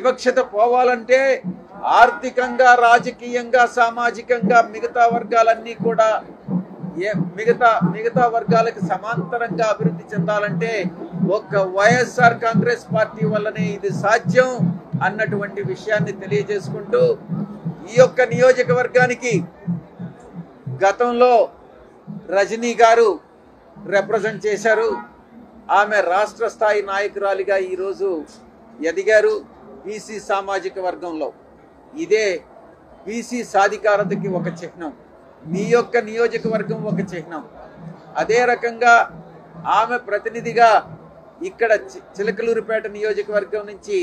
వివక్షత పోవాలంటే ఆర్థికంగా, రాజకీయంగా, సామాజికంగా మిగతా వర్గాలన్నీ కూడా మిగతా వర్గాలకు సమాంతరంగా అభివృద్ధి చెందాలంటే ఒక్క వైఎస్ఆర్ కాంగ్రెస్ పార్టీ వల్లనే ఇది సాధ్యం అన్నటువంటి విషయాన్ని తెలియజేసుకుంటూ ఈ యొక్క నియోజకవర్గానికి గతంలో రజనీ గారు రిప్రజెంట్ చేశారు. ఆమె రాష్ట్ర స్థాయి నాయకురాలిగా ఈరోజు ఎదిగారు బీసీ సామాజిక వర్గంలో. ఇదే బీసీ సాధికారతకి ఒక చిహ్నం, మీ యొక్క నియోజకవర్గం ఒక చిహ్నం. అదే రకంగా ఆమె ప్రతినిధిగా ఇక్కడ చిలకలూరిపేట నియోజకవర్గం నుంచి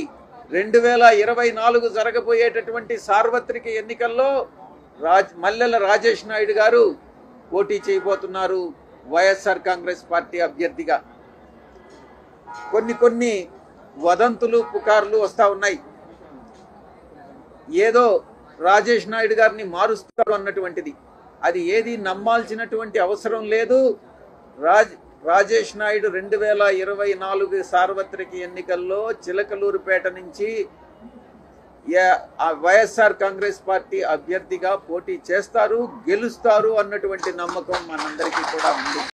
2024 జరగబోయేటటువంటి సార్వత్రిక ఎన్నికల్లో మల్లెల రాజేష్ నాయుడు గారు పోటీ చేయబోతున్నారు వైఎస్ఆర్ కాంగ్రెస్ పార్టీ అభ్యర్థిగా. కొన్ని వదంతులు, పుకార్లు వస్తూ ఉన్నాయి. ఏదో రాజేష్ నాయుడు గారిని మారుస్తారు అన్నటువంటిది. అది ఏది నమ్మాల్సినటువంటి అవసరం లేదు. రాజేష్ నాయుడు 2024 సార్వత్రిక ఎన్నికల్లో చిలకలూరుపేట నుంచి వైఎస్ఆర్ కాంగ్రెస్ పార్టీ అభ్యర్థిగా పోటీ చేస్తారు, గెలుస్తారు అన్నటువంటి నమ్మకం మనందరికీ కూడా ఉంది.